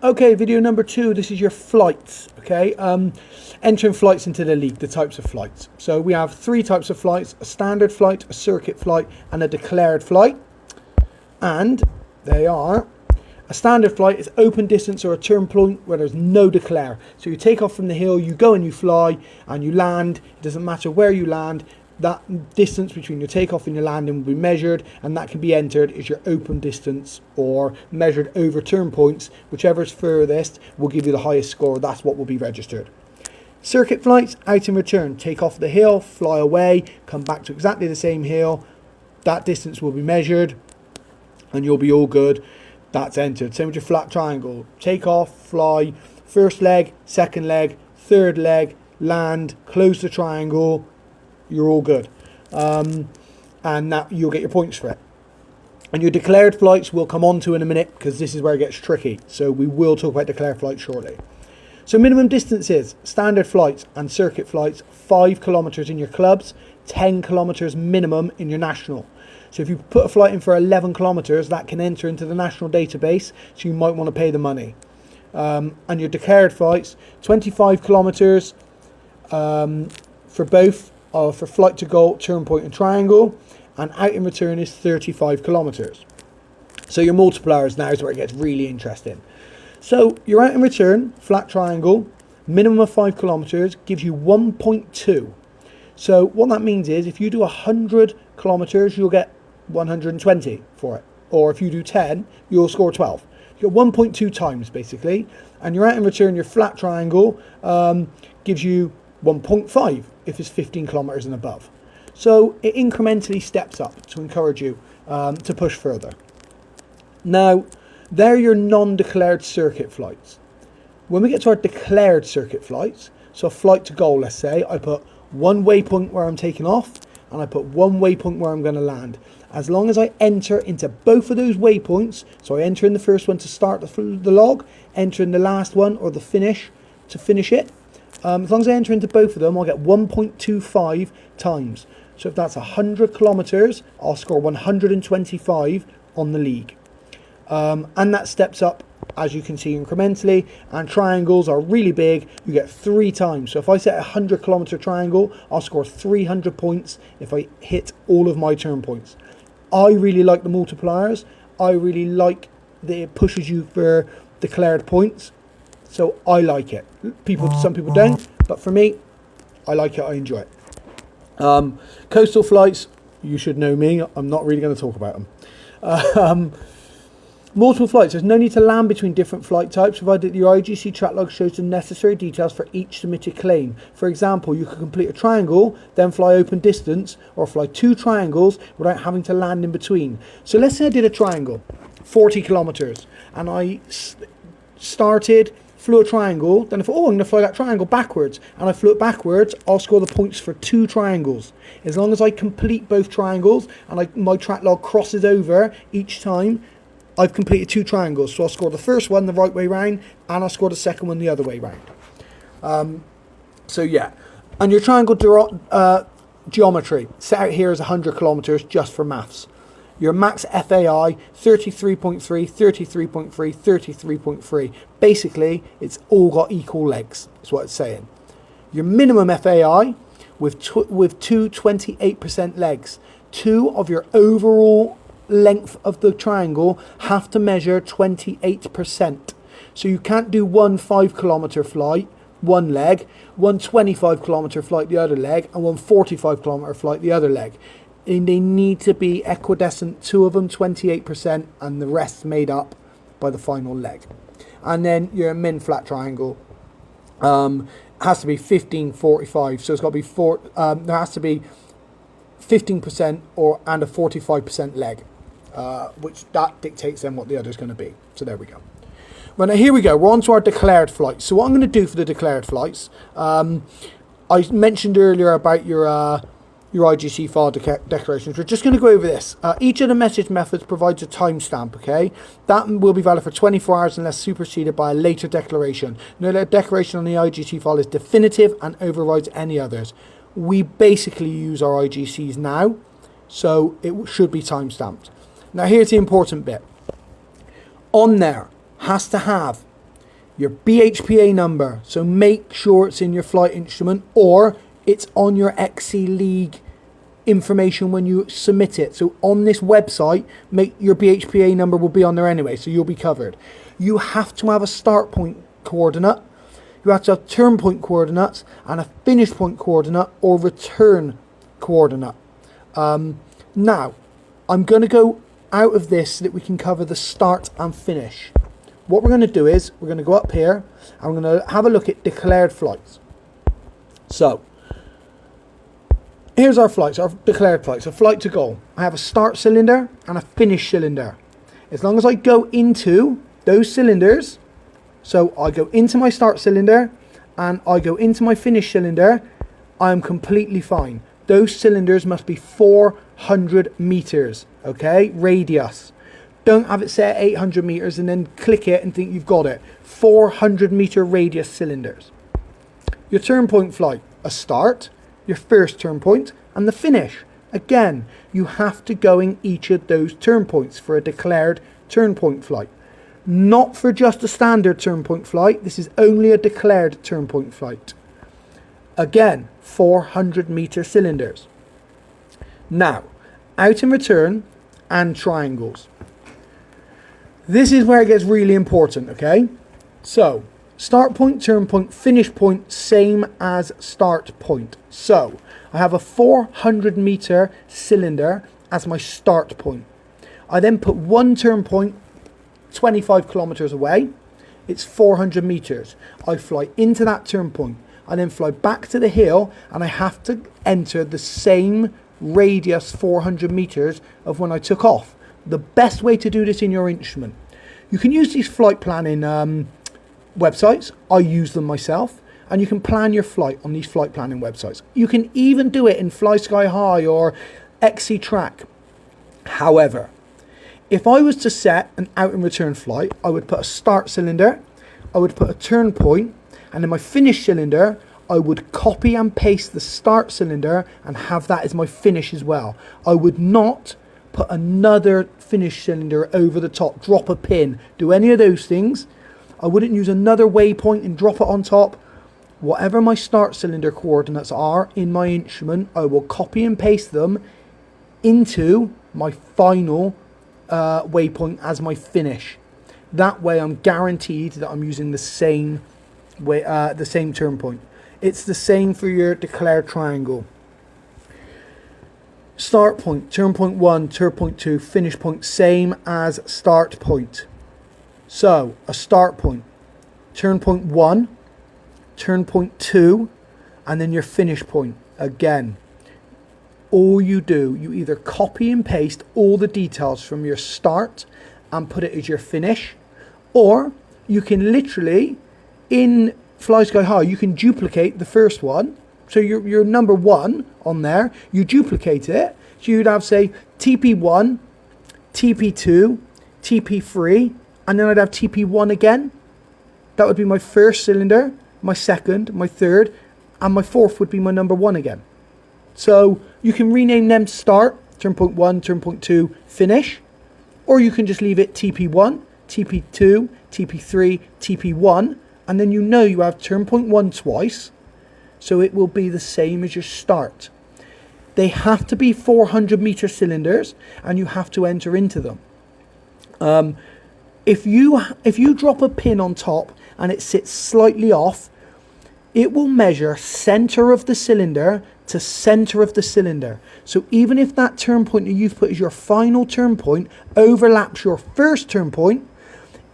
Okay, video number 2. This is your flights. Okay, entering flights into the league, the types of flights. So we have 3 types of flights: a standard flight, a circuit flight, and a declared flight. And they are: a standard flight is open distance or a turn point where there's no declare. So you take off from the hill, you go and you fly, and you land. It doesn't matter where you land. That distance between your takeoff and your landing will be measured, and that can be entered as your open distance or measured over turn points. Whichever's furthest will give you the highest score. That's what will be registered. Circuit flights, out and return. Take off the hill, fly away, come back to exactly the same hill. That distance will be measured, and you'll be all good. That's entered. Same with your flat triangle. Take off, fly, first leg, second leg, third leg, land, close the triangle. You're all good. And that you'll get your points for it. And your declared flights we'll come on to in a minute, because this is where it gets tricky. So we will talk about declared flights shortly. So minimum distances, standard flights and circuit flights, 5 kilometers in your clubs, 10 kilometers minimum in your national. So if you put a flight in for 11 kilometers, that can enter into the national database, so you might want to pay the money. And your declared flights, 25 kilometers for both, for flight to goal, turn point and triangle, and out in return is 35 kilometers. So your multipliers now is where it gets really interesting. So your out in return, flat triangle, minimum of 5 kilometers gives you 1.2. So what that means is if you do 100 kilometers, you'll get 120 for it. Or if you do 10, you'll score 12. You get 1.2 times basically. And your out in return, your flat triangle, gives you 1.5 if it's 15 kilometers and above. So it incrementally steps up to encourage you to push further. Now, they're your non-declared circuit flights. When we get to our declared circuit flights, so a flight to goal, let's say, I put one waypoint where I'm taking off, and I put one waypoint where I'm going to land. As long as I enter into both of those waypoints, so I enter in the first one to start the log, enter in the last one or the finish to finish it. As long as I enter into both of them, I'll get 1.25 times. So if that's 100 kilometers, I'll score 125 on the league. And that steps up, as you can see, incrementally. And triangles are really big. You get 3 times. So if I set a 100 kilometer triangle, I'll score 300 points if I hit all of my turn points. I really like the multipliers. I really like that it pushes you for declared points. So I like it. Some people don't, but for me, I like it. I enjoy it. Coastal flights, you should know me. I'm not really going to talk about them. Multiple flights. There's no need to land between different flight types, provided your IGC track log shows the necessary details for each submitted claim. For example, you could complete a triangle, then fly open distance, or fly 2 triangles without having to land in between. So let's say I did a triangle, 40 kilometers, and I started, flew a triangle, then I thought, I'm going to fly that triangle backwards, and I flew it backwards. I'll score the points for 2 triangles. As long as I complete both triangles, and my track log crosses over each time, I've completed 2 triangles. So I'll score the first one the right way round, and I'll score the second one the other way round. So yeah. And your triangle geometry, set out here as 100 kilometers just for maths. Your max FAI, 33.3, 33.3, 33.3. Basically, it's all got equal legs, is what it's saying. Your minimum FAI with 2 28% legs. 2 of your overall length of the triangle have to measure 28%. So you can't do one 5 kilometer flight, one leg, one 25 kilometer flight, the other leg, and one 45 kilometer flight, the other leg. And they need to be equidistant, 2 of them 28%, and the rest made up by the final leg. And then your min flat triangle has to be 15-45, so it's got to be there has to be 15% and a 45% leg, which that dictates then what the other is going to be. So there we go. Well, now here we go. We're on to our declared flights. So what I'm going to do for the declared flights, I mentioned earlier about your IGC file declarations. We're just going to go over this. Each of the message methods provides a timestamp, okay? That will be valid for 24 hours unless superseded by a later declaration. No declaration on the IGC file is definitive and overrides any others. We basically use our IGCs now, so it should be timestamped. Now here's the important bit. On there has to have your BHPA number. So make sure it's in your flight instrument or it's on your XC League information when you submit it. So on this website, make your BHPA number will be on there anyway, so you'll be covered. You have to have a start point coordinate, you have to have turn point coordinates and a finish point coordinate or return coordinate. Now, I'm going to go out of this so that we can cover the start and finish. What we're going to do is we're going to go up here and we're going to have a look at declared flights. So here's our flights, our declared flights. A flight to goal. I have a start cylinder and a finish cylinder. As long as I go into those cylinders, so I go into my start cylinder and I go into my finish cylinder, I'm completely fine. Those cylinders must be 400 meters, okay, radius. Don't have it set at 800 meters and then click it and think you've got it. 400 meter radius cylinders. Your turn point flight, a start, your first turn point, and the finish. Again, you have to go in each of those turn points for a declared turn point flight. Not for just a standard turn point flight, this is only a declared turn point flight. Again, 400 meter cylinders. Now, out and return and triangles. This is where it gets really important, okay? So, start point, turn point, finish point, same as start point. So, I have a 400 meter cylinder as my start point. I then put one turn point 25 kilometers away. It's 400 meters. I fly into that turn point. I then fly back to the hill and I have to enter the same radius 400 meters of when I took off. The best way to do this in your instrument. You can use these flight planning websites. I use them myself. And you can plan your flight on these flight planning websites. You can even do it in Fly Sky High or XC Track. However, if I was to set an out and return flight, I would put a start cylinder, I would put a turn point, and in my finish cylinder, I would copy and paste the start cylinder and have that as my finish as well. I would not put another finish cylinder over the top, drop a pin, do any of those things. I wouldn't use another waypoint and drop it on top. Whatever my start cylinder coordinates are in my instrument, I will copy and paste them into my final waypoint as my finish. That way I'm guaranteed that I'm using the same way, the same turn point. It's the same for your declared triangle. Start point, turn point 1, turn point 2, finish point, same as start point. So a start point, turn point 1, turn point 2, and then your finish point. Again, all you do, you either copy and paste all the details from your start and put it as your finish, or you can literally, in Fly Sky High, you can duplicate the first one. So your number 1 on there, you duplicate it. So you'd have, say, TP1, TP2, TP3, and then I'd have TP1 again. That would be my first cylinder, my second, my third, and my fourth would be my number 1 again. So you can rename them to start, turn point 1, turn point 2, finish, or you can just leave it TP1, TP2, TP3, TP1, and then you have turn point 1 twice, so it will be the same as your start. They have to be 400 meter cylinders, and you have to enter into them. If you drop a pin on top and it sits slightly off, it will measure center of the cylinder to center of the cylinder. So even if that turn point that you've put as your final turn point overlaps your first turn point,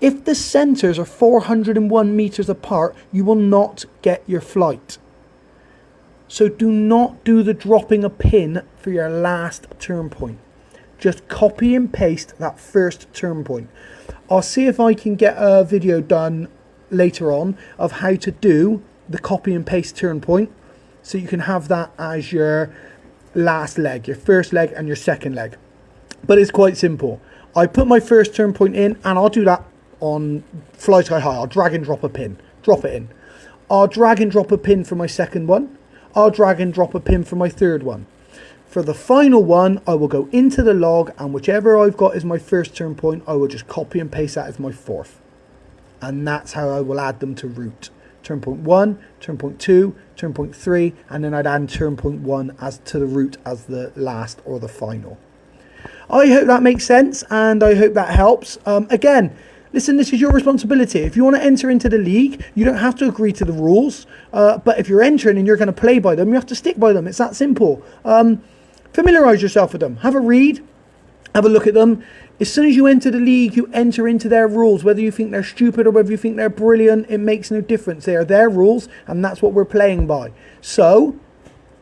if the centers are 401 meters apart, you will not get your flight. So do not do the dropping a pin for your last turn point. Just copy and paste that first turn point. I'll see if I can get a video done later on of how to do the copy and paste turn point, so you can have that as your last leg, your first leg and your second leg. But it's quite simple. I put my first turn point in, and I'll do that on Fly Sky High. I'll drag and drop a pin, drop it in. I'll drag and drop a pin for my second one. I'll drag and drop a pin for my third one. For the final one, I will go into the log, and whichever I've got as my first turn point, I will just copy and paste that as my fourth. and that's how I will add them to route. Turn point 1, turn point 2, turn point 3, and then I'd add turn point 1 as to the route as the last or the final. I hope that makes sense, and I hope that helps. Again, listen, this is your responsibility. If you want to enter into the league, you don't have to agree to the rules, but if you're entering and you're going to play by them, you have to stick by them. It's that simple. Familiarise yourself with them. Have a read, have a look at them. As soon as you enter the league, you enter into their rules. Whether you think they're stupid or whether you think they're brilliant, it makes no difference. They are their rules, and that's what we're playing by. So,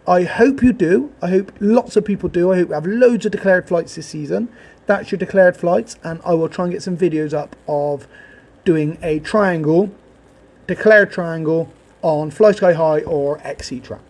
I hope you do. I hope lots of people do. I hope we have loads of declared flights this season. That's your declared flights, and I will try and get some videos up of doing a triangle, declared triangle on Fly Sky High or XC Trap.